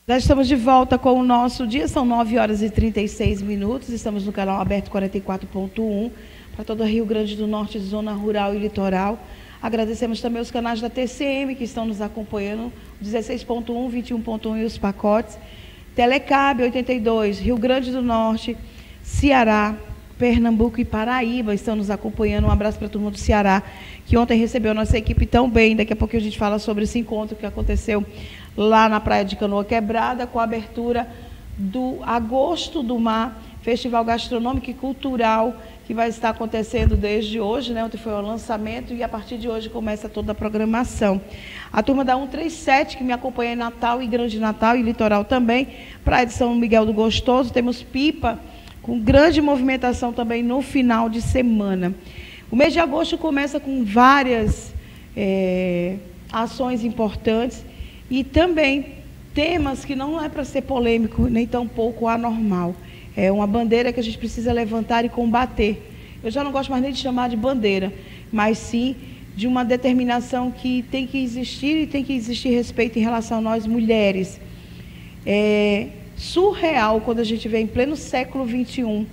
Já estamos de volta com o nosso dia, são 9h36, estamos no canal aberto 44.1, para todo o Rio Grande do Norte, zona rural e litoral. Agradecemos também os canais da TCM que estão nos acompanhando, 16.1, 21.1 e os pacotes. Telecab 82, Rio Grande do Norte, Ceará, Pernambuco e Paraíba estão nos acompanhando. Um abraço para a turma do Ceará, que ontem recebeu a nossa equipe tão bem. Daqui a pouco a gente fala sobre esse encontro que aconteceu lá na Praia de Canoa Quebrada, com a abertura do Agosto do Mar, festival gastronômico e cultural, que vai estar acontecendo desde hoje, né? Ontem foi o lançamento e a partir de hoje começa toda a programação. A turma da 137, que me acompanha em Natal e Grande Natal e Litoral também, Praia de São Miguel do Gostoso, temos pipa, com grande movimentação também no final de semana. O mês de agosto começa com várias ações importantes e também temas que não é para ser polêmico, nem tão pouco anormal. É uma bandeira que a gente precisa levantar e combater. Eu já não gosto mais nem de chamar de bandeira, mas sim de uma determinação que tem que existir e tem que existir respeito em relação a nós mulheres. É surreal quando a gente vê em pleno século XXI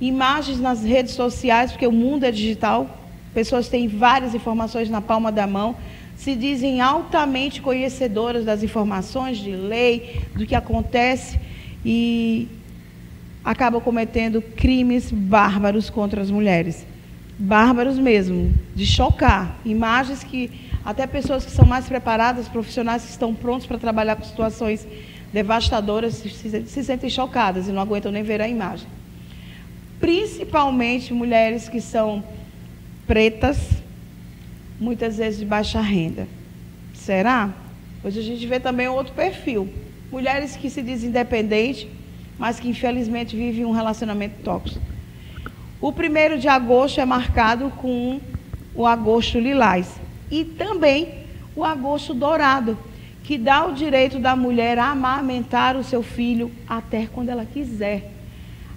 imagens nas redes sociais, porque o mundo é digital, pessoas têm várias informações na palma da mão, se dizem altamente conhecedoras das informações de lei, do que acontece e acabam cometendo crimes bárbaros contra as mulheres. Bárbaros mesmo, de chocar. Imagens que até pessoas que são mais preparadas, profissionais que estão prontos para trabalhar com situações devastadoras, se sentem chocadas e não aguentam nem ver a imagem. Principalmente mulheres que são pretas, muitas vezes de baixa renda. Será? Hoje a gente vê também outro perfil. Mulheres que se dizem independentes, mas que infelizmente vivem um relacionamento tóxico. O 1º de agosto é marcado com o agosto lilás e também o agosto dourado, que dá o direito da mulher a amamentar o seu filho até quando ela quiser.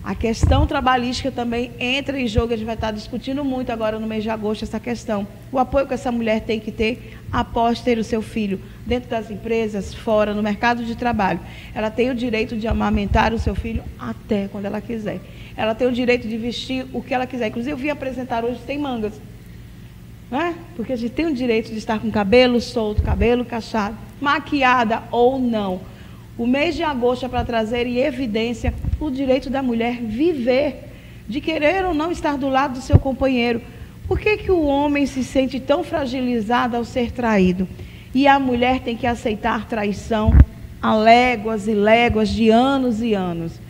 A questão trabalhística também entra em jogo, a gente vai estar discutindo muito agora no mês de agosto essa questão. O apoio que essa mulher tem que ter após ter o seu filho, dentro das empresas, fora, no mercado de trabalho. Ela tem o direito de amamentar o seu filho até quando ela quiser. Ela tem o direito de vestir o que ela quiser. Inclusive, eu vim apresentar hoje sem mangas. Né? Porque a gente tem o direito de estar com cabelo solto, cabelo cacheado, maquiada ou não. O mês de agosto é para trazer em evidência o direito da mulher viver, de querer ou não estar do lado do seu companheiro. Por que o homem se sente tão fragilizado ao ser traído? E a mulher tem que aceitar traição a léguas e léguas de anos e anos.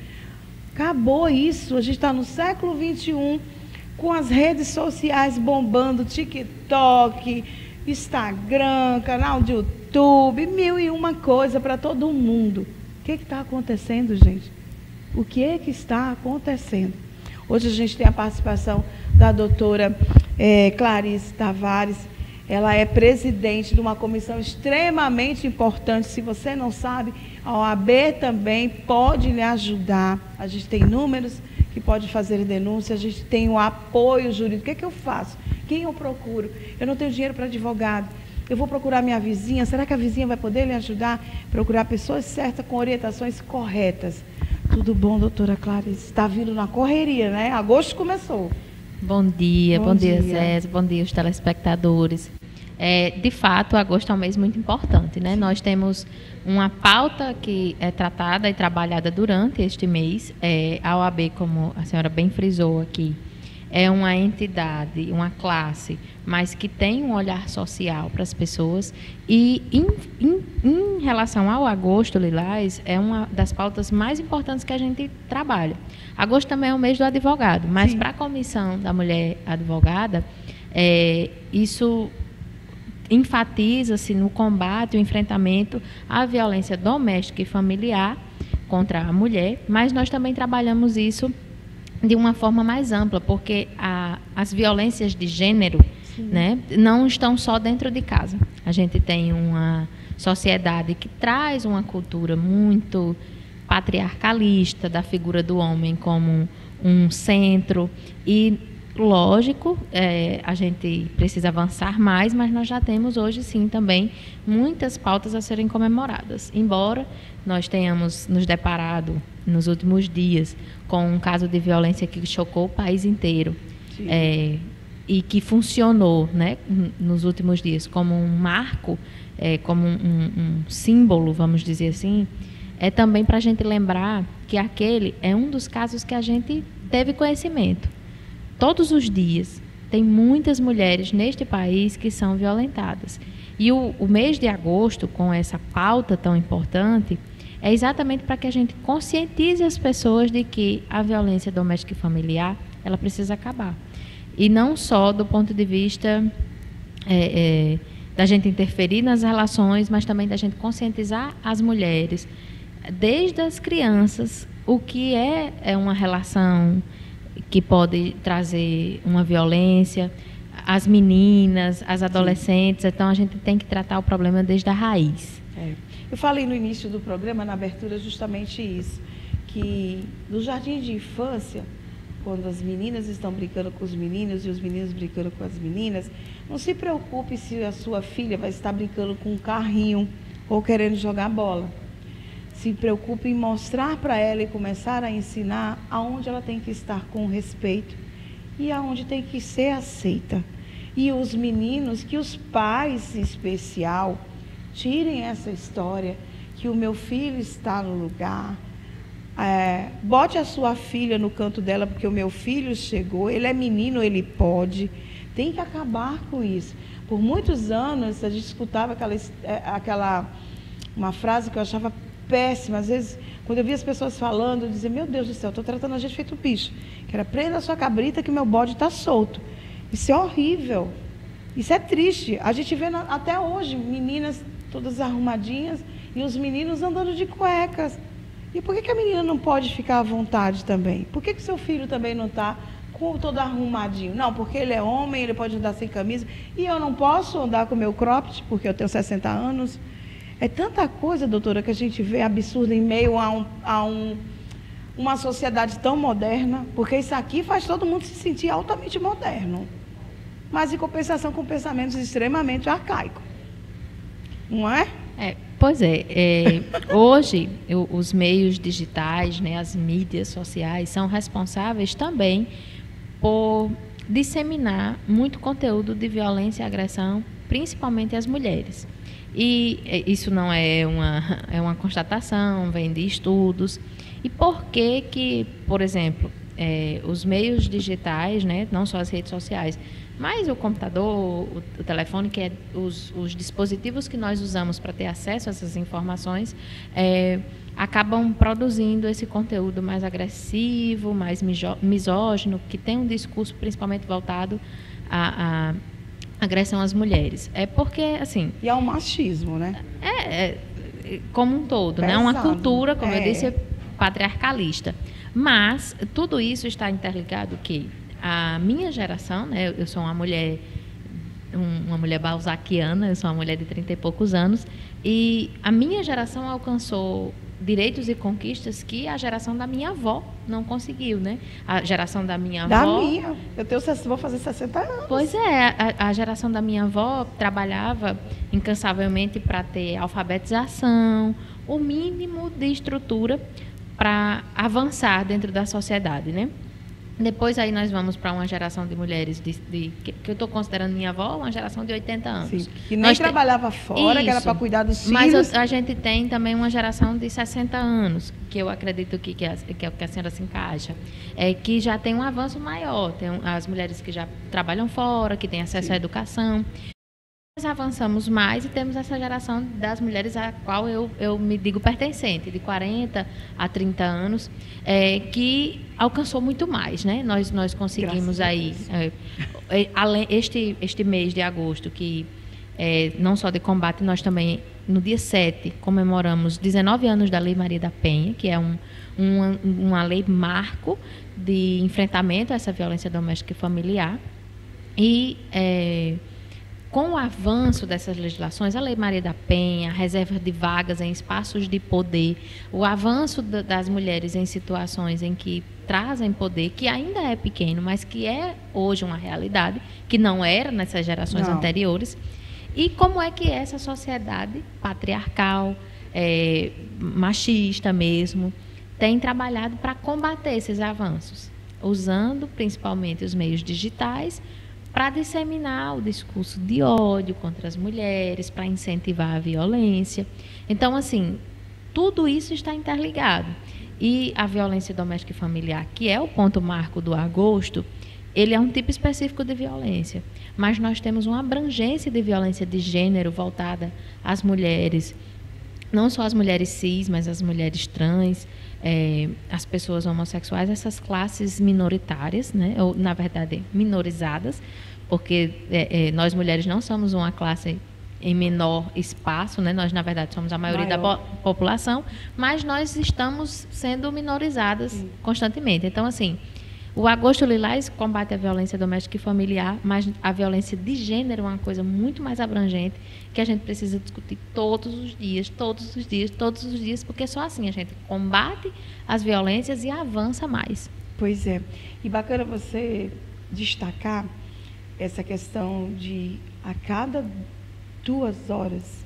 Acabou isso, a gente está no século XXI, com as redes sociais bombando, TikTok, Instagram, canal de YouTube, 1001 coisa para todo mundo. O que está acontecendo, gente? O que é que está acontecendo? Hoje a gente tem a participação da doutora Clarice Tavares. Ela é presidente de uma comissão extremamente importante. Se você não sabe, a OAB também pode lhe ajudar. A gente tem números que pode fazer denúncia, a gente tem o apoio jurídico. O que eu faço? Quem eu procuro? Eu não tenho dinheiro para advogado. Eu vou procurar minha vizinha. Será que a vizinha vai poder lhe ajudar? Procurar pessoas certas com orientações corretas. Tudo bom, doutora Clarice? Está vindo na correria, né? Agosto começou. Bom dia, Zé, bom dia os telespectadores. De fato, agosto é um mês muito importante, né? Nós temos uma pauta que é tratada e trabalhada durante este mês. A OAB, como a senhora bem frisou aqui, é uma entidade, uma classe, mas que tem um olhar social para as pessoas. E em relação ao Agosto Lilás, é uma das pautas mais importantes que a gente trabalha. Agosto também é o mês do advogado, mas para a Comissão da Mulher Advogada, isso enfatiza-se no combate, o enfrentamento à violência doméstica e familiar contra a mulher, mas nós também trabalhamos isso de uma forma mais ampla, porque as violências de gênero, né, não estão só dentro de casa. A gente tem uma sociedade que traz uma cultura muito patriarcalista da figura do homem como um centro, e lógico, a gente precisa avançar mais, mas nós já temos hoje, sim, também muitas pautas a serem comemoradas. Embora nós tenhamos nos deparado, nos últimos dias, com um caso de violência que chocou o país inteiro, e que funcionou, né, nos últimos dias como um marco, como um símbolo, vamos dizer assim, é também para a gente lembrar que aquele é um dos casos que a gente teve conhecimento. Todos os dias tem muitas mulheres neste país que são violentadas. E o mês de agosto, com essa pauta tão importante, é exatamente para que a gente conscientize as pessoas de que a violência doméstica e familiar, ela precisa acabar. E não só do ponto de vista da gente interferir nas relações, mas também da gente conscientizar as mulheres, desde as crianças, o que é uma relação que pode trazer uma violência, as meninas, as adolescentes. Então a gente tem que tratar o problema desde a raiz. Eu falei no início do programa, na abertura, justamente isso, que no jardim de infância, quando as meninas estão brincando com os meninos e os meninos brincando com as meninas, não se preocupe se a sua filha vai estar brincando com um carrinho ou querendo jogar bola. Se preocupe em mostrar para ela e começar a ensinar aonde ela tem que estar com respeito e aonde tem que ser aceita. E os meninos, que os pais, em especial, tirem essa história que o meu filho está no lugar. Bote a sua filha no canto dela, porque o meu filho chegou, ele é menino, ele pode. Tem que acabar com isso. Por muitos anos, a gente escutava uma frase que eu achava péssima. Às vezes, quando eu via as pessoas falando, eu dizia, meu Deus do céu, estou tratando a gente feito bicho. Que era, prenda a sua cabrita que o meu bode está solto. Isso é horrível. Isso é triste. A gente vê até hoje meninas todas arrumadinhas e os meninos andando de cuecas. E por que a menina não pode ficar à vontade também? Por que seu filho também não está todo arrumadinho? Não, porque ele é homem, ele pode andar sem camisa. E eu não posso andar com o meu cropped, porque eu tenho 60 anos. É tanta coisa, doutora, que a gente vê absurda em meio a uma sociedade tão moderna. Porque isso aqui faz todo mundo se sentir altamente moderno. Mas em compensação com pensamentos extremamente arcaicos. Não é? Pois é. Hoje, os meios digitais, né, as mídias sociais, são responsáveis também por disseminar muito conteúdo de violência e agressão, principalmente às mulheres. E isso não é uma constatação, vem de estudos. E por que, por exemplo, os meios digitais, né, não só as redes sociais, mas o computador, o telefone, que é os dispositivos que nós usamos para ter acesso a essas informações, acabam produzindo esse conteúdo mais agressivo, mais misógino, que tem um discurso principalmente voltado à agressão às mulheres. É porque, assim... E ao machismo, né? Como um todo, né? Uma cultura, como eu disse, patriarcalista. Mas tudo isso está interligado que a minha geração, né, eu sou uma mulher balzaquiana, eu sou uma mulher de 30 e poucos anos, e a minha geração alcançou direitos e conquistas que a geração da minha avó não conseguiu, né? A geração da minha avó... vou fazer 60 anos. Pois é, a geração da minha avó trabalhava incansavelmente para ter alfabetização, o mínimo de estrutura para avançar dentro da sociedade, né? Depois aí nós vamos para uma geração de mulheres que eu estou considerando minha avó, uma geração de 80 anos. Sim, que nem trabalhava fora, isso, que era para cuidar dos filhos. Mas a gente tem também uma geração de 60 anos, que eu acredito que é o que a senhora se encaixa, que já tem um avanço maior. Tem as mulheres que já trabalham fora, que têm acesso à educação. Nós avançamos mais e temos essa geração das mulheres a qual eu me digo pertencente, de 40 a 30 anos, que alcançou muito mais, né? Nós conseguimos aí, este mês de agosto, que não só de combate, nós também, no dia 7, comemoramos 19 anos da Lei Maria da Penha, que é uma lei marco de enfrentamento a essa violência doméstica e familiar. E... com o avanço dessas legislações, a Lei Maria da Penha, a reserva de vagas em espaços de poder, o avanço das mulheres em situações em que trazem poder, que ainda é pequeno, mas que é hoje uma realidade, que não era nessas gerações anteriores. E como é que essa sociedade patriarcal, machista mesmo, tem trabalhado para combater esses avanços, usando principalmente os meios digitais para disseminar o discurso de ódio contra as mulheres, para incentivar a violência. Então, assim, tudo isso está interligado. E a violência doméstica e familiar, que é o ponto marco do agosto, ele é um tipo específico de violência. Mas nós temos uma abrangência de violência de gênero voltada às mulheres, não só as mulheres cis, mas as mulheres trans, as pessoas homossexuais, essas classes minoritárias, né? Ou, na verdade, minorizadas, porque nós mulheres não somos uma classe em menor espaço, né? Nós, na verdade, somos a maioria da população, mas nós estamos sendo minorizadas constantemente. Então, assim, o Agosto Lilás combate a violência doméstica e familiar, mas a violência de gênero é uma coisa muito mais abrangente que a gente precisa discutir todos os dias, porque só assim a gente combate as violências e avança mais. Pois é. E bacana você destacar essa questão de a cada 2 horas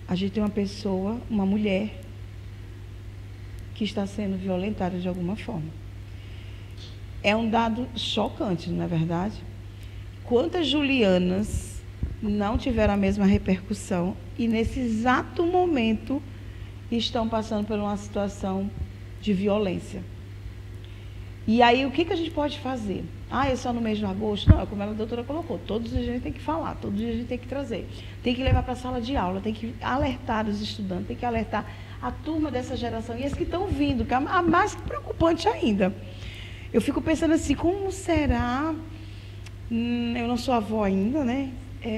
a gente tem uma pessoa, uma mulher, que está sendo violentada de alguma forma. É um dado chocante, não é verdade? Quantas Julianas não tiveram a mesma repercussão e, nesse exato momento, estão passando por uma situação de violência? E aí, o que a gente pode fazer? É só no mês de agosto? Não, é como a doutora colocou, todos os dias a gente tem que falar, todos os dias a gente tem que trazer. Tem que levar para a sala de aula, tem que alertar os estudantes, tem que alertar a turma dessa geração e esses que estão vindo, que é a mais preocupante ainda. Eu fico pensando assim, como será, eu não sou avó ainda, né?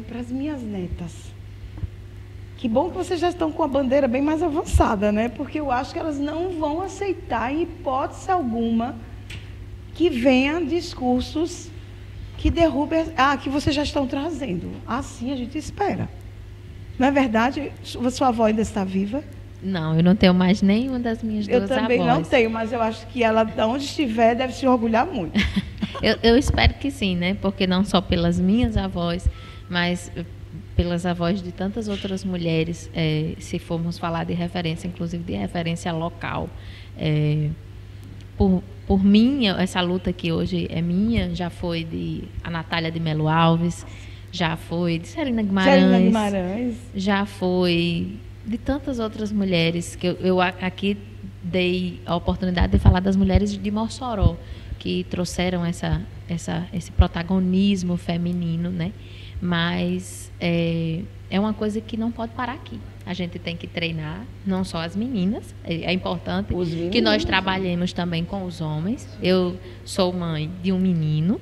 Para as minhas netas. Que bom que vocês já estão com a bandeira bem mais avançada, né? Porque eu acho que elas não vão aceitar, em hipótese alguma, que venham discursos que derrubem, que vocês já estão trazendo. Assim a gente espera. Não é verdade? Sua avó ainda está viva? Não, eu não tenho mais nenhuma das minhas duas avós. Eu também não tenho, mas eu acho que ela, onde estiver, deve se orgulhar muito. eu espero que sim, né? Porque não só pelas minhas avós, mas pelas avós de tantas outras mulheres, se formos falar de referência, inclusive de referência local. Por mim, essa luta que hoje é minha, já foi de a Natália de Melo Alves, já foi de Celina Guimarães, já foi de tantas outras mulheres, que eu aqui dei a oportunidade de falar das mulheres de Mossoró, que trouxeram esse protagonismo feminino, né? Mas é uma coisa que não pode parar aqui. A gente tem que treinar, não só as meninas, é importante que nós trabalhemos também com os homens. Eu sou mãe de um menino,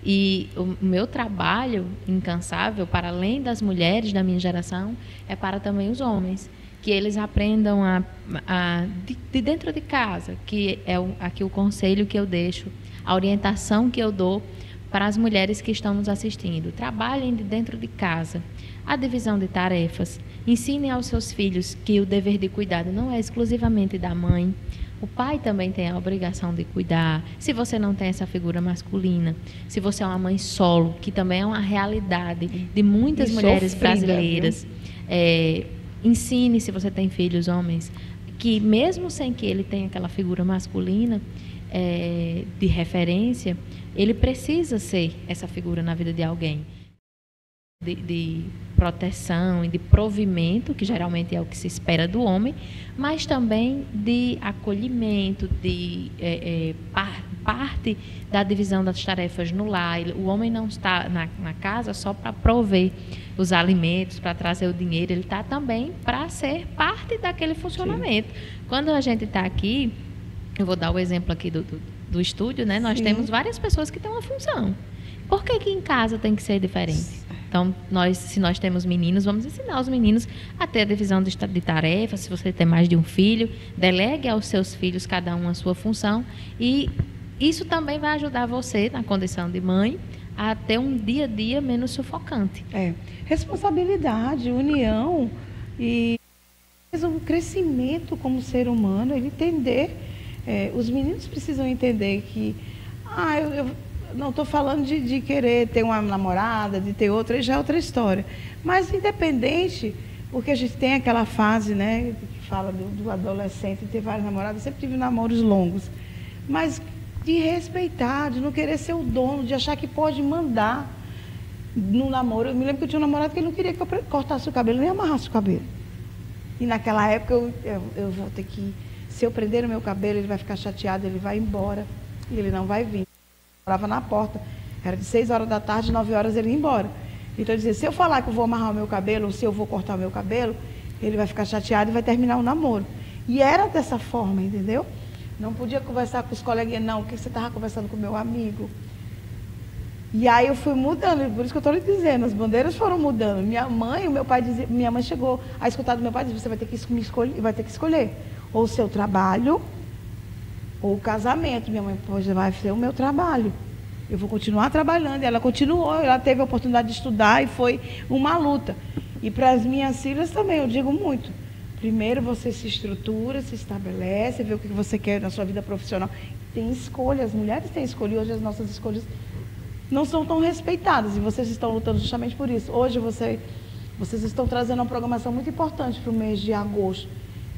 e o meu trabalho incansável, para além das mulheres da minha geração, é para também os homens. Que eles aprendam de dentro de casa, que é aqui o conselho que eu deixo, a orientação que eu dou para as mulheres que estão nos assistindo. Trabalhem de dentro de casa, a divisão de tarefas. Ensinem aos seus filhos que o dever de cuidado não é exclusivamente da mãe. O pai também tem a obrigação de cuidar. Se você não tem essa figura masculina, se você é uma mãe solo, que também é uma realidade de muitas mulheres brasileiras, ensine, se você tem filhos homens, que mesmo sem que ele tenha aquela figura masculina de referência, ele precisa ser essa figura na vida de alguém. De proteção e de provimento, que geralmente é o que se espera do homem, mas também de acolhimento, de parte da divisão das tarefas no lar. O homem não está na casa só para prover os alimentos, para trazer o dinheiro, ele está também para ser parte daquele funcionamento. Sim. Quando a gente está aqui, eu vou dar o exemplo aqui do estúdio, né? Nós temos várias pessoas que têm uma função. Por que em casa tem que ser diferente? Então, se nós temos meninos, vamos ensinar os meninos a ter a divisão de tarefas. Se você tem mais de um filho, delegue aos seus filhos cada um a sua função. E isso também vai ajudar você, na condição de mãe, a ter um dia a dia menos sufocante. Responsabilidade, união e um crescimento como ser humano, ele entender os meninos precisam entender que, eu não estou falando de querer ter uma namorada, de ter outra, já é outra história. Mas independente, porque a gente tem aquela fase, né, que fala do adolescente, ter vários namorados, eu sempre tive namoros longos. Mas de respeitar, de não querer ser o dono, de achar que pode mandar no namoro. Eu me lembro que eu tinha um namorado que ele não queria que eu cortasse o cabelo, nem amarrasse o cabelo. E naquela época eu vou ter que, se eu prender o meu cabelo, ele vai ficar chateado, ele vai embora e ele não vai vir. Eu morava na porta, era de 6 horas da tarde, 9 horas ele ia embora. Então eu dizia, se eu falar que eu vou amarrar o meu cabelo, ou se eu vou cortar o meu cabelo, ele vai ficar chateado e vai terminar o namoro. E era dessa forma, entendeu? Não podia conversar com os coleguinhas, não, porque você estava conversando com o meu amigo. E aí eu fui mudando, por isso que eu estou lhe dizendo, as bandeiras foram mudando. Minha mãe, o meu pai dizia, minha mãe chegou a escutar do meu pai, disse, você vai ter que escolher ou o seu trabalho ou o casamento. Minha mãe, pois vai ser o meu trabalho. Eu vou continuar trabalhando. E ela continuou, ela teve a oportunidade de estudar e foi uma luta. E para as minhas filhas também, eu digo muito. Primeiro você se estrutura, se estabelece, vê o que você quer na sua vida profissional. Tem escolha, as mulheres têm escolha, e hoje as nossas escolhas não são tão respeitadas, e vocês estão lutando justamente por isso. Hoje vocês estão trazendo uma programação muito importante para o mês de agosto,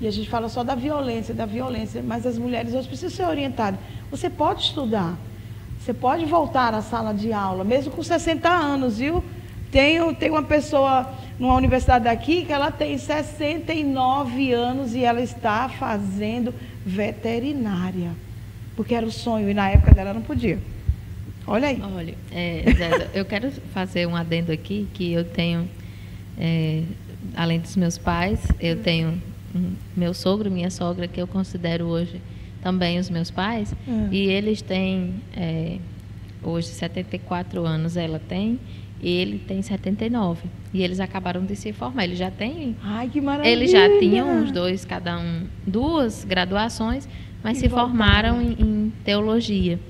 e a gente fala só da violência, mas as mulheres hoje precisam ser orientadas. Você pode estudar, você pode voltar à sala de aula, mesmo com 60 anos, viu? Tem uma pessoa numa universidade daqui que ela tem 69 anos e ela está fazendo veterinária, porque era o sonho e na época dela não podia. Olha aí. Olha, Zélia, eu quero fazer um adendo aqui, que eu tenho, além dos meus pais, eu tenho meu sogro e minha sogra, que eu considero hoje também os meus pais, e eles têm hoje 74 anos, ela tem, e ele tem 79. E eles acabaram de se formar. Eles já têm. Ai, que maravilha! Eles já tinham os dois, cada um, 2 graduações, mas se formaram em teologia.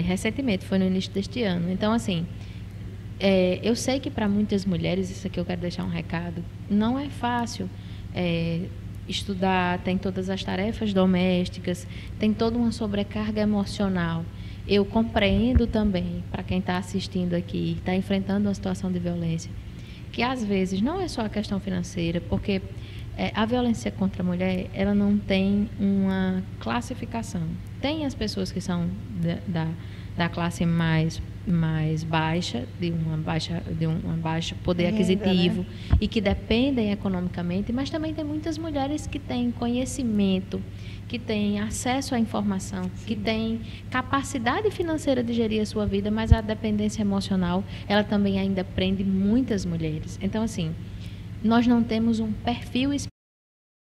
Recentemente, foi no início deste ano. Então, assim, eu sei que para muitas mulheres, isso aqui eu quero deixar um recado, não é fácil estudar, tem todas as tarefas domésticas, tem toda uma sobrecarga emocional. Eu compreendo também, para quem está assistindo aqui, está enfrentando uma situação de violência, que às vezes não é só a questão financeira, porque a violência contra a mulher, ela não tem uma classificação. Tem as pessoas que são da classe mais baixa, de um baixo poder aquisitivo, né? E que dependem economicamente, mas também tem muitas mulheres que têm conhecimento, que têm acesso à informação, sim, que têm capacidade financeira de gerir a sua vida, mas a dependência emocional, ela também ainda prende muitas mulheres. Então, assim, nós não temos um perfil específico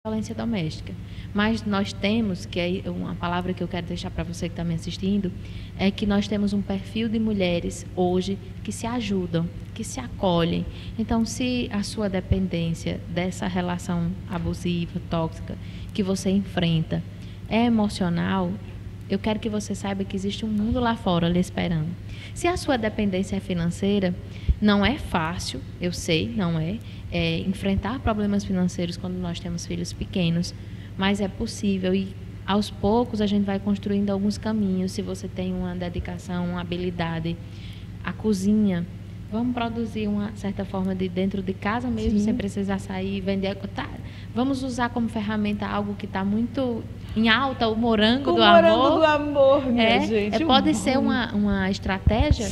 de violência doméstica, mas nós temos, que é uma palavra que eu quero deixar para você que está me assistindo, é que nós temos um perfil de mulheres hoje que se ajudam, que se acolhem. Então, se a sua dependência dessa relação abusiva, tóxica, que você enfrenta, é emocional, eu quero que você saiba que existe um mundo lá fora lhe esperando. Se a sua dependência é financeira, não é fácil, eu sei, não é, enfrentar problemas financeiros quando nós temos filhos pequenos, mas é possível e aos poucos a gente vai construindo alguns caminhos. Se você tem uma dedicação, uma habilidade, a cozinha, vamos produzir uma certa forma de dentro de casa mesmo, sim, sem precisar sair e vender. Vamos usar como ferramenta algo que está muito em alta, o morango do amor. O morango do amor, minha gente. Pode ser uma estratégia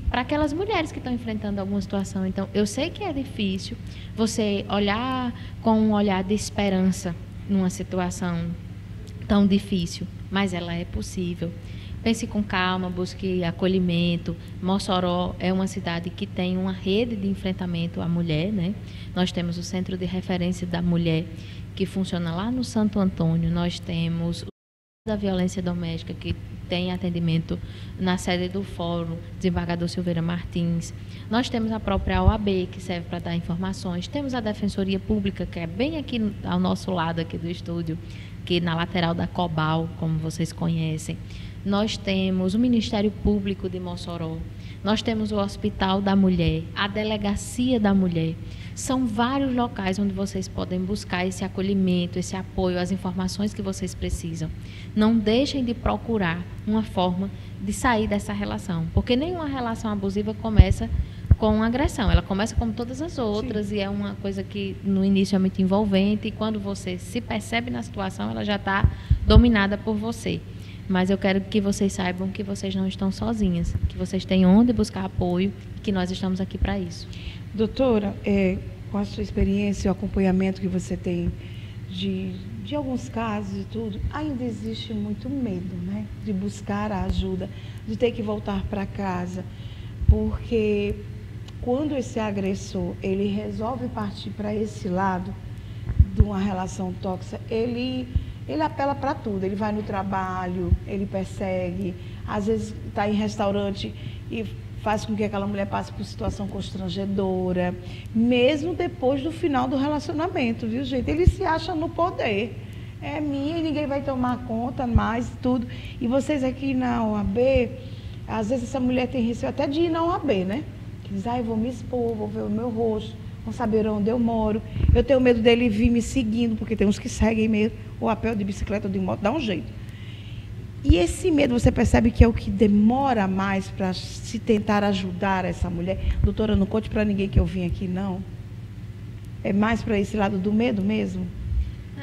para aquelas mulheres que estão enfrentando alguma situação. Então, eu sei que é difícil você olhar com um olhar de esperança numa situação tão difícil, mas ela é possível. Pense com calma, busque acolhimento. Mossoró é uma cidade que tem uma rede de enfrentamento à mulher, né? Nós temos o Centro de Referência da Mulher, que funciona lá no Santo Antônio. Nós temos o da Violência Doméstica, que tem atendimento na sede do Fórum Desembargador Silveira Martins. Nós temos a própria OAB, que serve para dar informações. Temos a Defensoria Pública, que é bem aqui ao nosso lado aqui do estúdio, que na lateral da Cobal, como vocês conhecem. nós temos o Ministério Público de Mossoró, nós temos o Hospital da Mulher, a Delegacia da Mulher. São vários locais onde vocês podem buscar esse acolhimento, esse apoio, as informações que vocês precisam. Não deixem de procurar uma forma de sair dessa relação, porque nenhuma relação abusiva começa com agressão, ela começa como todas as outras. Sim. E é uma coisa que no início é muito envolvente, e quando você se percebe na situação, ela já está dominada por você. Mas eu quero que vocês saibam que vocês não estão sozinhas, que vocês têm onde buscar apoio e que nós estamos aqui para isso. Doutora, com a sua experiência e o acompanhamento que você tem de alguns casos e tudo, ainda existe muito medo, né, de buscar a ajuda, de ter que voltar para casa, porque quando esse agressor ele resolve partir para esse lado de uma relação tóxica, ele apela para tudo. Ele vai no trabalho, ele persegue, às vezes está em restaurante e faz com que aquela mulher passe por situação constrangedora, mesmo depois do final do relacionamento, viu, gente? Ele se acha no poder. É minha e ninguém vai tomar conta mais, tudo. E vocês aqui na OAB, às vezes essa mulher tem receio até de ir na OAB, né? Que diz, eu vou me expor, vou ver o meu rosto, vão saber onde eu moro. Eu tenho medo dele vir me seguindo, porque tem uns que seguem mesmo, ou a pé, ou de bicicleta, ou de moto, dá um jeito. E esse medo, você percebe que é o que demora mais para se tentar ajudar essa mulher? Doutora, não conte para ninguém que eu vim aqui, não. É mais para esse lado do medo mesmo?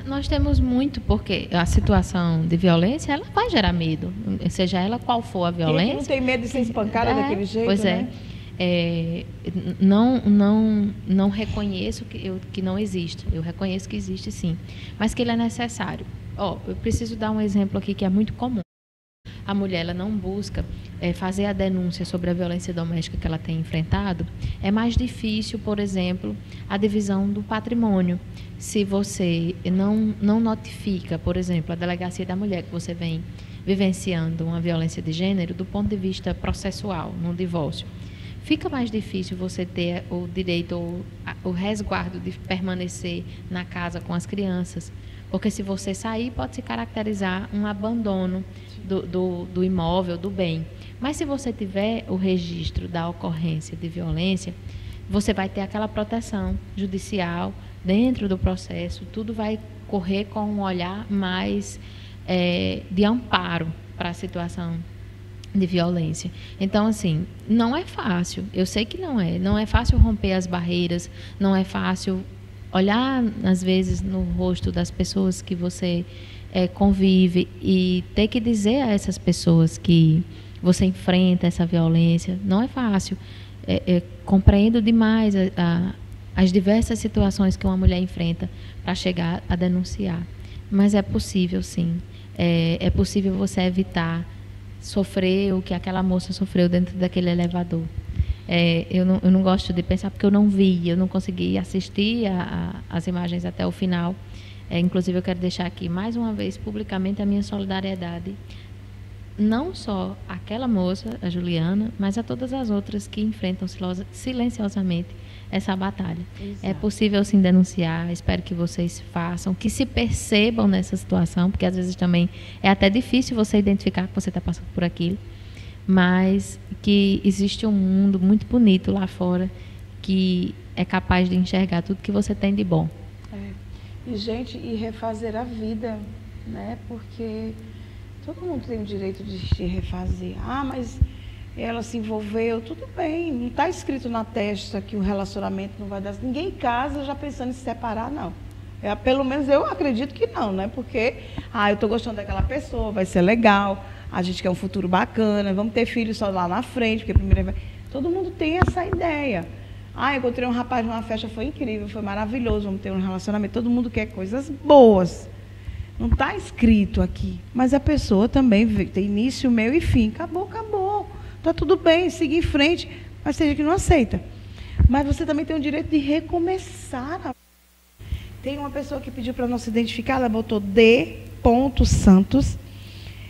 Nós temos muito, porque a situação de violência, ela vai gerar medo, seja ela qual for a violência. Quem não tem medo de ser espancada daquele jeito, pois né? Não reconheço que não existe. Eu reconheço que existe, sim, mas que ele é necessário. Eu preciso dar um exemplo aqui que é muito comum. A mulher ela não busca fazer a denúncia sobre a violência doméstica que ela tem enfrentado. É mais difícil, por exemplo, a divisão do patrimônio. Se você não notifica, por exemplo, a delegacia da mulher que você vem vivenciando uma violência de gênero do ponto de vista processual, no divórcio, fica mais difícil você ter o direito ou o resguardo de permanecer na casa com as crianças. Porque se você sair, pode se caracterizar um abandono do imóvel, do bem. Mas se você tiver o registro da ocorrência de violência, você vai ter aquela proteção judicial dentro do processo, tudo vai correr com um olhar mais de amparo para a situação de violência. Então, assim, não é fácil. Eu sei que não é. Não é fácil romper as barreiras, não é fácil olhar, às vezes, no rosto das pessoas que você convive e ter que dizer a essas pessoas que você enfrenta essa violência. Não é fácil. Compreendo demais as diversas situações que uma mulher enfrenta para chegar a denunciar. Mas é possível, sim. É possível você evitar sofrer o que aquela moça sofreu dentro daquele elevador. Eu não gosto de pensar porque eu não vi, eu não consegui assistir as imagens até o final. Inclusive, eu quero deixar aqui mais uma vez publicamente a minha solidariedade, não só àquela moça, a Juliana, mas a todas as outras que enfrentam silenciosamente essa batalha. Exato. É possível sim denunciar, espero que vocês façam, que se percebam nessa situação, porque às vezes também é até difícil você identificar que você está passando por aquilo, mas que existe um mundo muito bonito lá fora que é capaz de enxergar tudo que você tem de bom. E, gente, refazer a vida, né? Porque todo mundo tem o direito de se refazer. Mas ela se envolveu, tudo bem, não está escrito na testa que o relacionamento não vai dar. Ninguém casa já pensando em se separar, não. Pelo menos eu acredito que não, né? Porque, eu estou gostando daquela pessoa, vai ser legal, a gente quer um futuro bacana, vamos ter filhos só lá na frente, porque primeiro... Todo mundo tem essa ideia. Encontrei um rapaz numa festa, foi incrível, foi maravilhoso, vamos ter um relacionamento. Todo mundo quer coisas boas. Não está escrito aqui. Mas a pessoa também tem início, meio e fim. Acabou. Está tudo bem, siga em frente. Mas seja que não aceita. Mas você também tem o direito de recomeçar. Tem uma pessoa que pediu para não se identificar, ela botou D. Santos.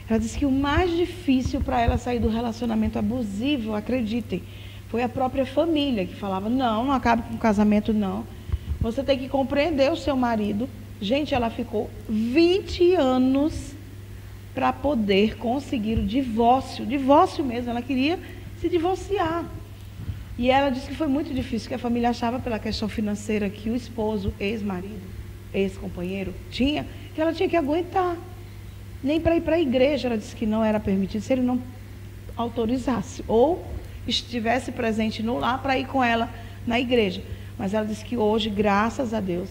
Ela disse que o mais difícil para ela sair do relacionamento abusivo, acreditem, foi a própria família que falava, não acabe com o casamento, não. Você tem que compreender o seu marido. Gente, ela ficou 20 anos para poder conseguir o divórcio mesmo, ela queria se divorciar. E ela disse que foi muito difícil, que a família achava pela questão financeira que o esposo, ex-marido, ex-companheiro, tinha, que ela tinha que aguentar. Nem para ir para a igreja, ela disse que não era permitido, se ele não autorizasse, ou estivesse presente no lar para ir com ela na igreja. Mas ela disse que hoje, graças a Deus,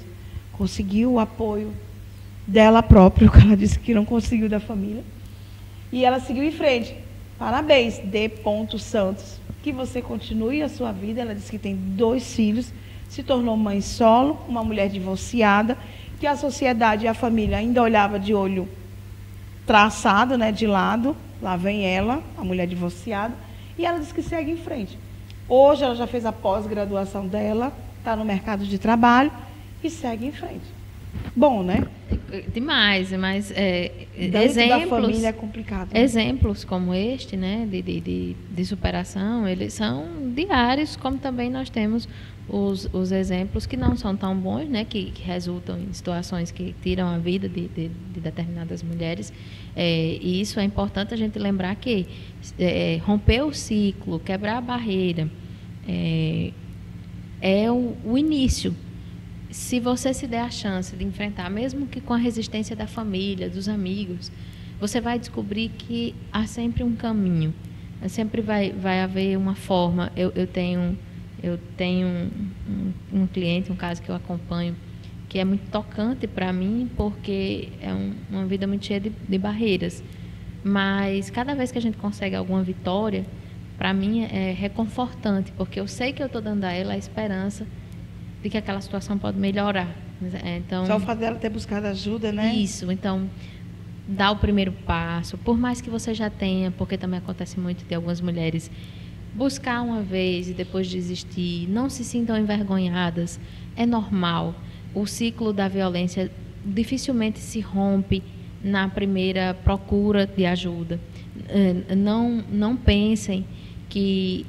conseguiu o apoio dela própria, que ela disse que não conseguiu da família. E ela seguiu em frente. Parabéns, D. Santos. Que você continue a sua vida. Ela disse que tem 2 filhos, se tornou mãe solo, uma mulher divorciada, que a sociedade e a família ainda olhava de olho traçado, né, de lado. Lá vem ela, a mulher divorciada, e ela disse que segue em frente. Hoje ela já fez a pós-graduação dela, está no mercado de trabalho e segue em frente. Bom, né? Demais, mas exemplos da família é complicado. Né? Exemplos como este, né, de superação, eles são diários, como também nós temos os exemplos que não são tão bons, né, que resultam em situações que tiram a vida de determinadas mulheres. E isso é importante a gente lembrar que romper o ciclo, quebrar a barreira, é o início. Se você se der a chance de enfrentar, mesmo que com a resistência da família, dos amigos, você vai descobrir que há sempre um caminho. Sempre vai haver uma forma. Eu tenho um cliente, um caso que eu acompanho, que é muito tocante para mim, porque é uma vida muito cheia de barreiras. Mas cada vez que a gente consegue alguma vitória, para mim é reconfortante, porque eu sei que eu estou dando a ela a esperança de que aquela situação pode melhorar. Então, só o fato dela ter buscado ajuda, né? Isso, então, dá o primeiro passo, por mais que você já tenha, porque também acontece muito de algumas mulheres buscar uma vez e depois desistir, não se sintam envergonhadas, é normal. O ciclo da violência dificilmente se rompe na primeira procura de ajuda. Não pensem que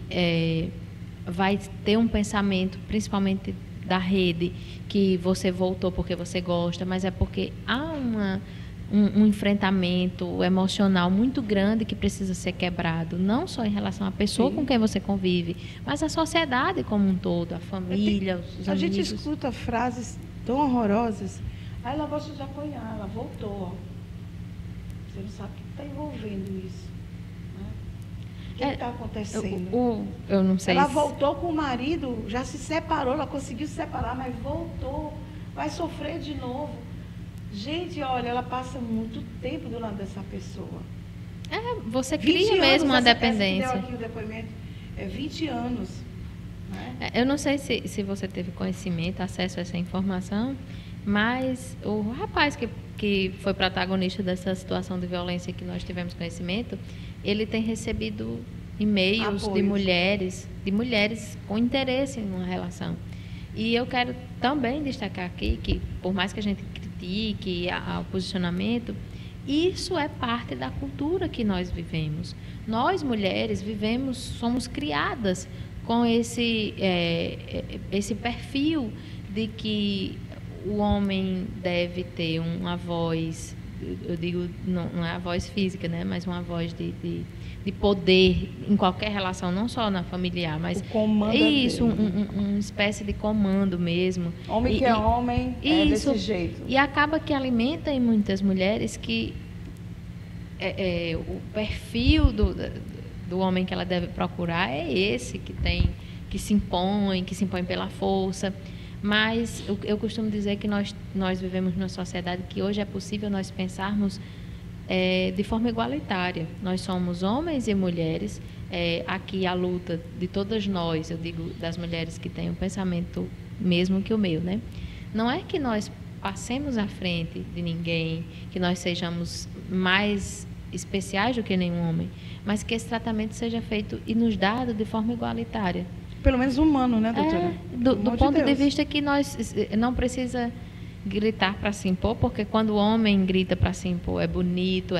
vai ter um pensamento, principalmente da rede, que você voltou porque você gosta, mas é porque há um enfrentamento emocional muito grande que precisa ser quebrado, não só em relação à pessoa com quem você convive, mas a sociedade como um todo, a família, os amigos. A gente escuta frases tão horrorosas. Ela gosta de apanhar, ela voltou. Você não sabe o que está envolvendo isso. O que está acontecendo? Eu não sei. Ela voltou com o marido, já se separou, ela conseguiu se separar, mas voltou, vai sofrer de novo. Gente, olha, ela passa muito tempo do lado dessa pessoa. Você cria mesmo uma dependência. Essa que deu aqui o depoimento, 20 anos. Né? Eu não sei se você teve conhecimento, acesso a essa informação, mas o rapaz que foi protagonista dessa situação de violência que nós tivemos conhecimento, ele tem recebido e-mails de mulheres com interesse em uma relação. E eu quero também destacar aqui que, por mais que a gente critique o posicionamento, isso é parte da cultura que nós vivemos. Nós, mulheres, somos criadas com esse perfil de que o homem deve ter uma voz, eu digo, não é a voz física, né, mas uma voz de poder em qualquer relação, não só na familiar, mas o comando isso, uma espécie de comando mesmo. Homem que é homem, é desse jeito. E acaba que alimenta em muitas mulheres que o perfil do homem que ela deve procurar é esse, que se impõe pela força. Mas eu costumo dizer que nós vivemos numa sociedade que hoje é possível nós pensarmos de forma igualitária. Nós somos homens e mulheres. Aqui a luta de todas nós, eu digo das mulheres que têm um pensamento mesmo que o meu, né? Não é que nós passemos à frente de ninguém, que nós sejamos mais especiais do que nenhum homem, mas que esse tratamento seja feito e nos dado de forma igualitária. Pelo menos humano, né, doutora? Do ponto de vista que nós não precisa gritar para se impor, porque quando o homem grita para se impor é bonito,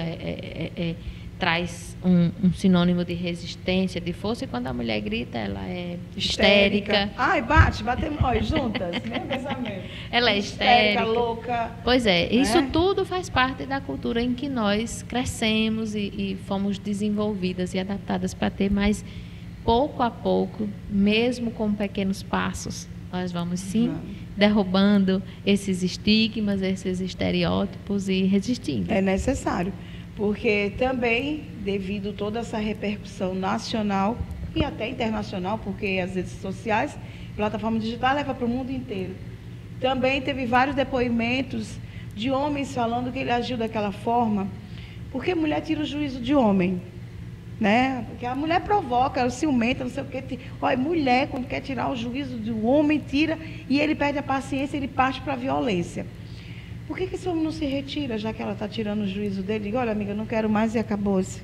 traz um sinônimo de resistência, de força, e quando a mulher grita, ela é histérica. Ai, batemos nós juntas, mesmo pensamento. Ela é histérica, louca. Pois é, isso tudo faz parte da cultura em que nós crescemos e fomos desenvolvidas e adaptadas para ter, mas pouco a pouco, mesmo com pequenos passos, nós vamos sim derrubando esses estigmas, esses estereótipos e resistindo. É necessário, porque também, devido a toda essa repercussão nacional e até internacional, porque as redes sociais, plataforma digital leva para o mundo inteiro. Também teve vários depoimentos de homens falando que ele agiu daquela forma, porque mulher tira o juízo de homem. Né? Porque a mulher provoca, ela ciumenta, não sei o quê. Olha, mulher, quando quer tirar o juízo do homem, tira, e ele perde a paciência, ele parte para a violência. Por que esse homem não se retira, já que ela está tirando o juízo dele? Diga, olha, amiga, não quero mais e acabou-se.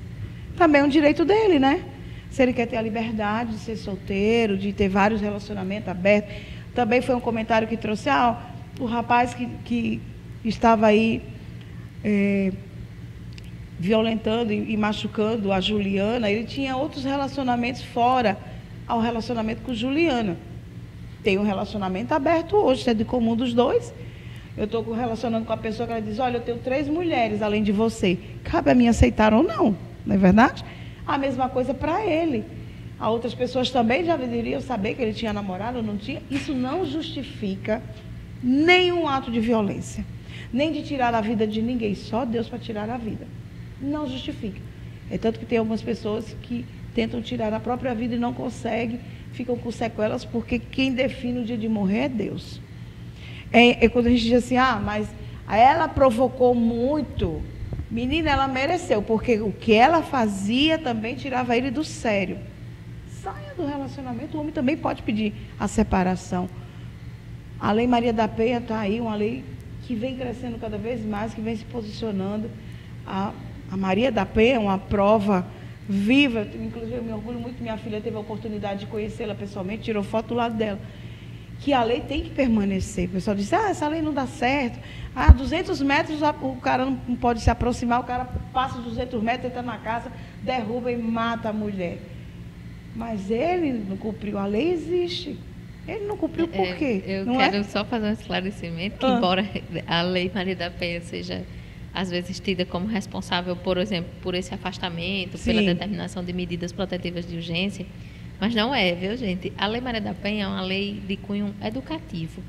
Também é um direito dele, né? Se ele quer ter a liberdade de ser solteiro, de ter vários relacionamentos abertos. Também foi um comentário que trouxe, o rapaz que estava aí... violentando e machucando a Juliana, ele tinha outros relacionamentos fora ao relacionamento com Juliana. Tem um relacionamento aberto hoje, é de comum dos dois. Eu estou relacionando com a pessoa que ela diz, olha, eu tenho 3 mulheres além de você. Cabe a mim aceitar ou não, não é verdade? A mesma coisa para ele. As outras pessoas também já deveriam saber que ele tinha namorado ou não tinha. Isso não justifica nenhum ato de violência, nem de tirar a vida de ninguém, só Deus para tirar a vida. Não justifica. É tanto que tem algumas pessoas que tentam tirar a própria vida e não conseguem, ficam com sequelas, porque quem define o dia de morrer é Deus. É quando a gente diz assim, mas ela provocou muito. Menina, ela mereceu, porque o que ela fazia também tirava ele do sério. Saia do relacionamento, o homem também pode pedir a separação. A Lei Maria da Penha está aí, uma lei que vem crescendo cada vez mais, que vem se posicionando. A Maria da Penha é uma prova viva, inclusive eu me orgulho muito, minha filha teve a oportunidade de conhecê-la pessoalmente, tirou foto do lado dela, que a lei tem que permanecer. O pessoal diz, essa lei não dá certo, 200 metros o cara não pode se aproximar, o cara passa 200 metros, entra na casa, derruba e mata a mulher. Mas ele não cumpriu, a lei existe. Ele não cumpriu por quê? Eu quero só fazer um esclarecimento, que embora a Lei Maria da Penha seja... às vezes tida como responsável, por exemplo, por esse afastamento, pela determinação de medidas protetivas de urgência, mas não é, viu, gente? A Lei Maria da Penha é uma lei de cunho educativo.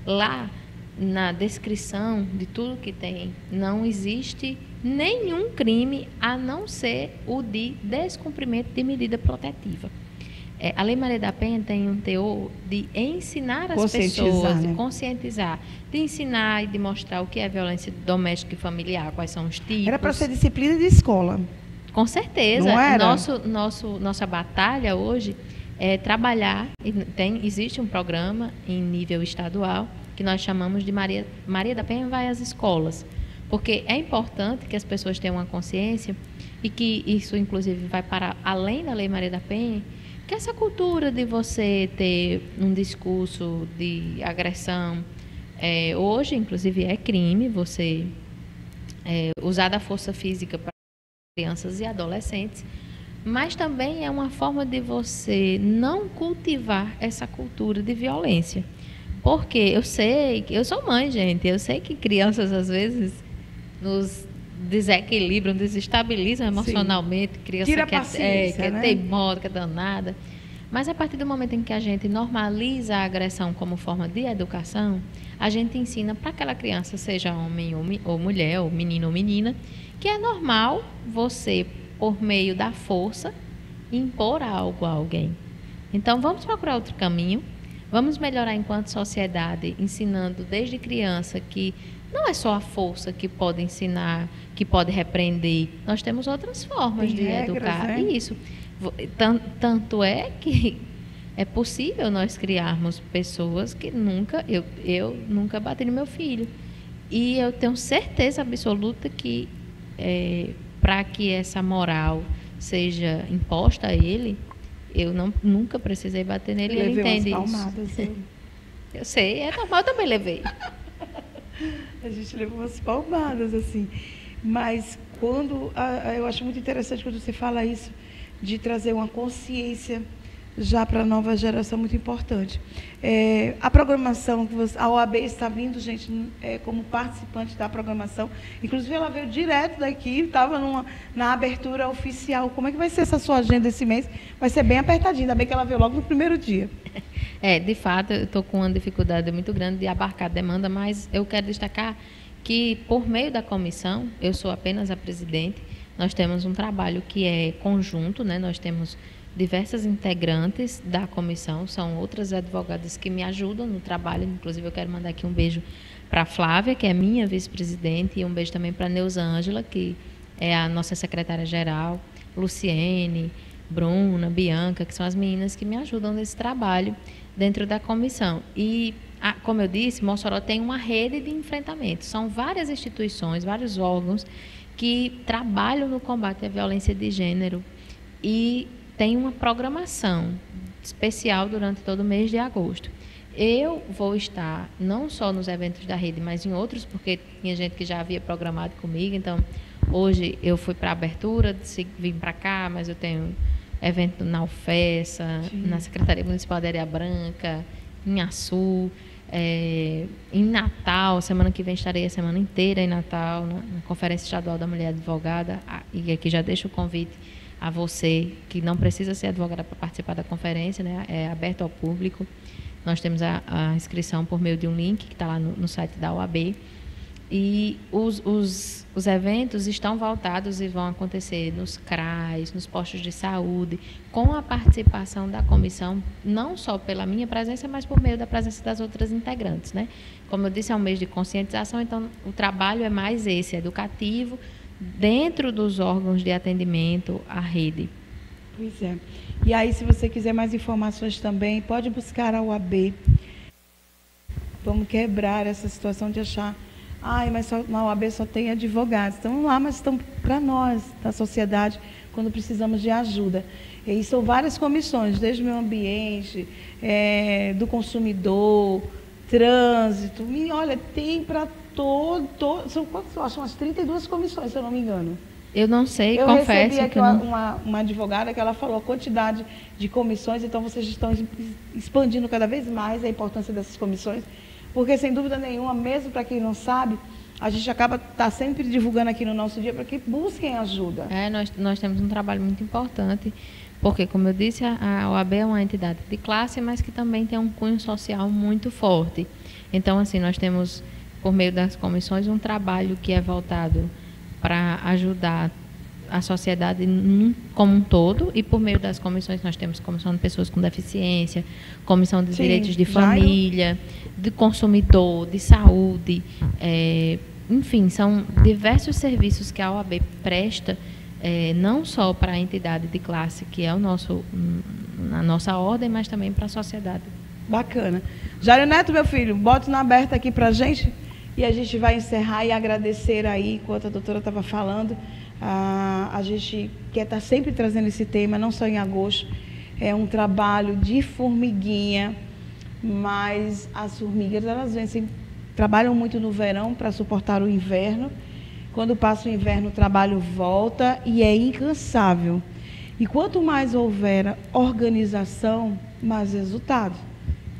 Lá, na descrição de tudo que tem, não existe nenhum crime a não ser o de descumprimento de medida protetiva. A Lei Maria da Penha tem um teor de ensinar as pessoas, de conscientizar, de ensinar e de mostrar o que é violência doméstica e familiar, quais são os tipos. Era para ser disciplina de escola. Com certeza. Não era? Nossa batalha hoje é trabalhar, existe um programa em nível estadual que nós chamamos de Maria da Penha vai às escolas, porque é importante que as pessoas tenham uma consciência e que isso, inclusive, vai para além da Lei Maria da Penha, que essa cultura de você ter um discurso de agressão, hoje, inclusive, é crime você usar da força física para crianças e adolescentes, mas também é uma forma de você não cultivar essa cultura de violência. Porque eu sou mãe, gente, eu sei que crianças, às vezes, nos desequilibram, desestabilizam emocionalmente. Criança Tira a paciência, né? Teimosa, que é danada. Mas a partir do momento em que a gente normaliza a agressão como forma de educação, a gente ensina para aquela criança, seja homem ou mulher, ou menino ou menina, que é normal você, por meio da força, impor algo a alguém. Então, vamos procurar outro caminho, vamos melhorar enquanto sociedade, ensinando desde criança que não é só a força que pode ensinar, que pode repreender. Nós temos outras formas de educar. Né? Isso. Tanto é que é possível nós criarmos pessoas que eu nunca bati no meu filho. E eu tenho certeza absoluta que para que essa moral seja imposta a ele, eu nunca precisei bater nele. Ele entende umas palmadas, isso. Eu sei, é normal, eu também levei. A gente levou umas palmadas, assim. Mas Eu acho muito interessante quando você fala isso, de trazer uma consciência já para a nova geração, muito importante. A programação, a OAB está vindo, gente, como participante da programação. Inclusive, ela veio direto daqui, estava na abertura oficial. Como é que vai ser essa sua agenda esse mês? Vai ser bem apertadinha, ainda bem que ela veio logo no primeiro dia. De fato, eu estou com uma dificuldade muito grande de abarcar a demanda, mas eu quero destacar que, por meio da comissão, eu sou apenas a presidente, nós temos um trabalho que é conjunto, né? Nós temos diversas integrantes da comissão, são outras advogadas que me ajudam no trabalho, inclusive eu quero mandar aqui um beijo para a Flávia, que é minha vice-presidente, e um beijo também para a Neuza Ângela, que é a nossa secretária-geral, Luciene, Bruna, Bianca, que são as meninas que me ajudam nesse trabalho dentro da comissão. E, como eu disse, Mossoró tem uma rede de enfrentamento, são várias instituições, vários órgãos que trabalham no combate à violência de gênero e tem uma programação especial durante todo o mês de agosto. Eu vou estar não só nos eventos da rede, mas em outros, porque tinha gente que já havia programado comigo. Então, hoje eu fui para a abertura, vim para cá, mas eu tenho evento na UFESA, na Secretaria Municipal de Areia Branca, em Açu, em Natal. Semana que vem estarei a semana inteira em Natal, na Conferência Estadual da Mulher Advogada. E aqui já deixo o convite a você, que não precisa ser advogada para participar da conferência, né? É aberto ao público. Nós temos a inscrição por meio de um link que está lá no site da OAB. E os eventos estão voltados e vão acontecer nos CRAs, nos postos de saúde, com a participação da comissão, não só pela minha presença, mas por meio da presença das outras integrantes, né? Como eu disse, é um mês de conscientização, então o trabalho é mais esse, educativo, dentro dos órgãos de atendimento à rede. Pois é. E aí, se você quiser mais informações também, pode buscar a UAB. Vamos quebrar essa situação de achar, mas na UAB só tem advogados. Estão lá, mas estão para nós, da sociedade, quando precisamos de ajuda. E são várias comissões, desde o meio ambiente, do consumidor, trânsito. E olha, tem para são quantas? Eu acho umas 32 comissões, se eu não me engano. Eu não sei, confesso. Eu recebi aqui uma advogada que ela falou a quantidade de comissões, então vocês estão expandindo cada vez mais a importância dessas comissões, porque, sem dúvida nenhuma, mesmo para quem não sabe, a gente acaba sempre divulgando aqui no nosso dia para que busquem ajuda. Nós temos um trabalho muito importante, porque, como eu disse, a OAB é uma entidade de classe, mas que também tem um cunho social muito forte. Então, assim, nós temos, por meio das comissões, um trabalho que é voltado para ajudar a sociedade como um todo, e por meio das comissões nós temos comissão de pessoas com deficiência, comissão de direitos de família, de consumidor, de saúde, enfim, são diversos serviços que a OAB presta, não só para a entidade de classe, que é a nossa ordem, mas também para a sociedade. Bacana. Jário Neto, meu filho, bota na aberta aqui para a gente. E a gente vai encerrar e agradecer aí, enquanto a doutora estava falando, a gente quer estar sempre trazendo esse tema, não só em agosto, é um trabalho de formiguinha, mas as formigas, elas trabalham muito no verão para suportar o inverno. Quando passa o inverno, o trabalho volta e é incansável. E quanto mais houver organização, mais resultado.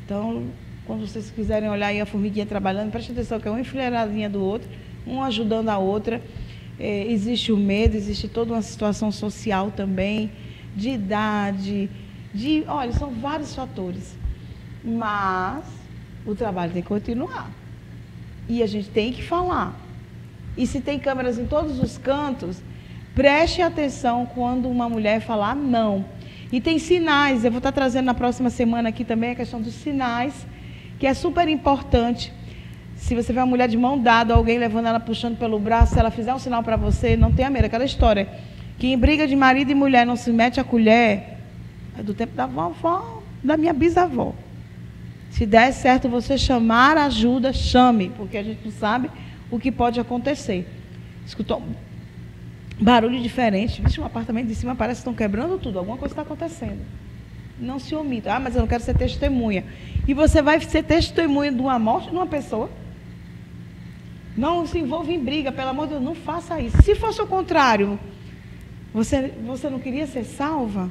Então, quando vocês quiserem olhar aí a formiguinha trabalhando, preste atenção que é uma enfileiradinha do outro, um ajudando a outra. Existe o medo, existe toda uma situação social também, de idade, olha, são vários fatores. Mas o trabalho tem que continuar. E a gente tem que falar. E se tem câmeras em todos os cantos, preste atenção quando uma mulher falar não. E tem sinais, eu vou estar trazendo na próxima semana aqui também a questão dos sinais, que é super importante. Se você vê uma mulher de mão dada, alguém levando ela, puxando pelo braço, se ela fizer um sinal para você, não tenha medo. Aquela história que em briga de marido e mulher não se mete a colher, é do tempo da vovó, da minha bisavó. Se der certo você chamar ajuda, chame, porque a gente não sabe o que pode acontecer. Escutou um barulho diferente, vixe, um apartamento de cima parece que estão quebrando tudo, alguma coisa está acontecendo. Não se omita. Mas eu não quero ser testemunha. E você vai ser testemunha de uma morte de uma pessoa? Não se envolva em briga, pelo amor de Deus, não faça isso. Se fosse o contrário, você não queria ser salva?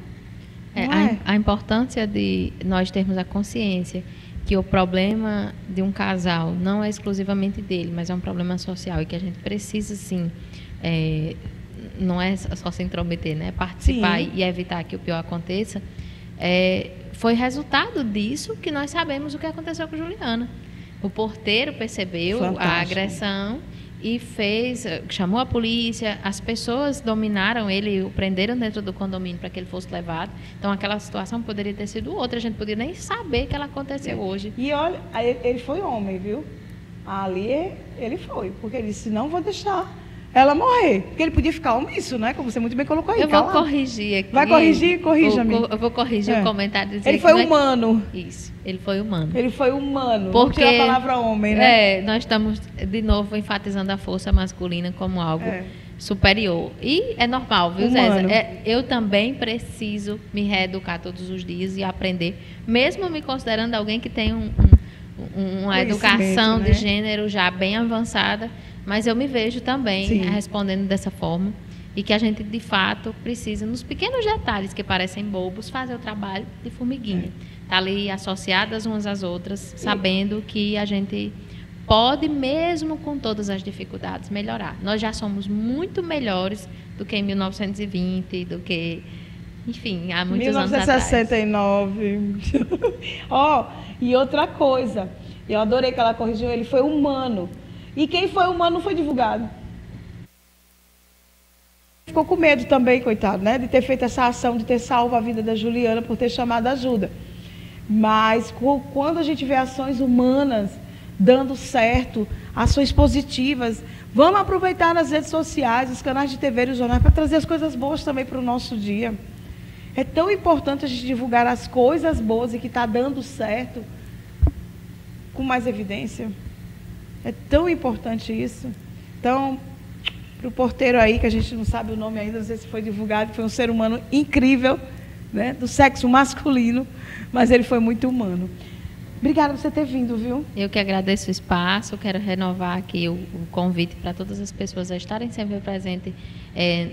A importância de nós termos a consciência que o problema de um casal não é exclusivamente dele, mas é um problema social e que a gente precisa, sim, não é só se intrometer, né? Participar sim. E evitar que o pior aconteça. Foi resultado disso que nós sabemos o que aconteceu com Juliana. O porteiro percebeu fantástico. A agressão e chamou a polícia, as pessoas dominaram ele, o prenderam dentro do condomínio para que ele fosse levado. Então, aquela situação poderia ter sido outra, a gente poderia nem saber que ela aconteceu hoje. E olha, ele foi homem, viu? Ali ele foi, porque ele disse, não vou deixar ela morrer. Porque ele podia ficar omisso, né? Como você muito bem colocou aí. Eu vou corrigir aqui. Vai corrigir? Corrija-me. Eu vou corrigir o comentário. Ele foi humano. Isso, ele foi humano. Ele foi humano. Porque, não tira a palavra homem, né? Nós estamos, de novo, enfatizando a força masculina como algo superior. E é normal, viu, Zéza? Eu também preciso me reeducar todos os dias e aprender, mesmo me considerando alguém que tem uma educação de gênero já bem avançada, mas eu me vejo também respondendo dessa forma e que a gente, de fato, precisa, nos pequenos detalhes que parecem bobos, fazer o trabalho de formiguinha. Tá ali associadas umas às outras, sabendo que a gente pode, mesmo com todas as dificuldades, melhorar. Nós já somos muito melhores do que em 1920, do que, enfim, há muitos anos atrás. 1969. E outra coisa, eu adorei que ela corrigiu, ele foi humano. E quem foi humano não foi divulgado. Ficou com medo também, coitado, né? De ter feito essa ação, de ter salvo a vida da Juliana por ter chamado ajuda. Mas quando a gente vê ações humanas dando certo, ações positivas, vamos aproveitar as redes sociais, os canais de TV e os jornais para trazer as coisas boas também para o nosso dia. É tão importante a gente divulgar as coisas boas e que está dando certo com mais evidência. É tão importante isso. Então, para o porteiro aí, que a gente não sabe o nome ainda, não sei se foi divulgado, foi um ser humano incrível, né, do sexo masculino, mas ele foi muito humano. Obrigada por você ter vindo, viu? Eu que agradeço o espaço, quero renovar aqui o convite para todas as pessoas a estarem sempre presentes,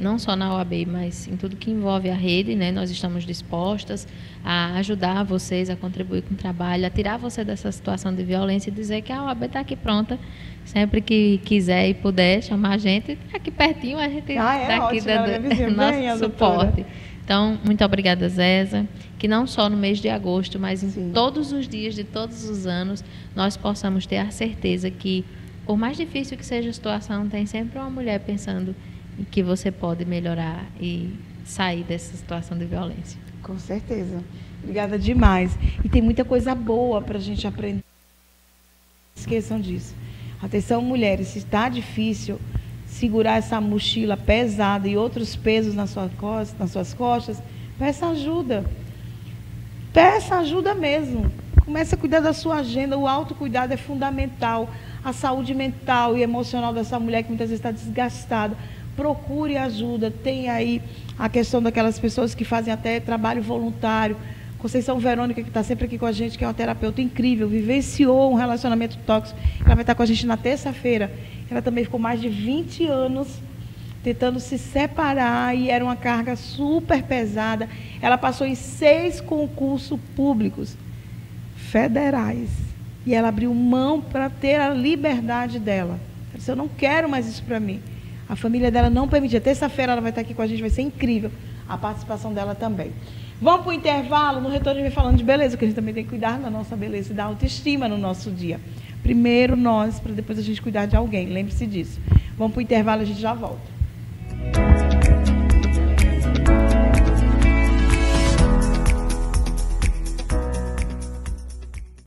não só na OAB, mas em tudo que envolve a rede, né? Nós estamos dispostas a ajudar vocês, a contribuir com o trabalho, a tirar você dessa situação de violência e dizer que a OAB está aqui pronta, sempre que quiser e puder chamar a gente, está aqui pertinho, a gente está aqui dando nosso suporte. Então, muito obrigada, Zéza, que não só no mês de agosto, mas em todos os dias de todos os anos, nós possamos ter a certeza que, por mais difícil que seja a situação, tem sempre uma mulher pensando em que você pode melhorar e sair dessa situação de violência. Com certeza. Obrigada demais. E tem muita coisa boa para a gente aprender. Não esqueçam disso. Atenção, mulheres, se está difícil segurar essa mochila pesada e outros pesos nas suas costas, peça ajuda. Peça ajuda mesmo. Comece a cuidar da sua agenda. O autocuidado é fundamental. A saúde mental e emocional dessa mulher que muitas vezes está desgastada. Procure ajuda. Tem aí a questão daquelas pessoas que fazem até trabalho voluntário. Conceição Verônica, que está sempre aqui com a gente, que é uma terapeuta incrível, vivenciou um relacionamento tóxico. Ela vai estar com a gente na terça-feira. Ela também ficou mais de 20 anos tentando se separar e era uma carga super pesada. Ela passou em 6 concursos públicos federais. E ela abriu mão para ter a liberdade dela. Ela disse, eu não quero mais isso para mim. A família dela não permitia. Terça-feira ela vai estar aqui com a gente, vai ser incrível a participação dela também. Vamos para o intervalo, no retorno a gente vai falando de beleza, porque a gente também tem que cuidar da nossa beleza e da autoestima no nosso dia. Primeiro nós, para depois a gente cuidar de alguém, lembre-se disso. Vamos para o intervalo, a gente já volta.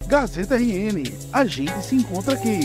Gazeta RN, a gente se encontra aqui.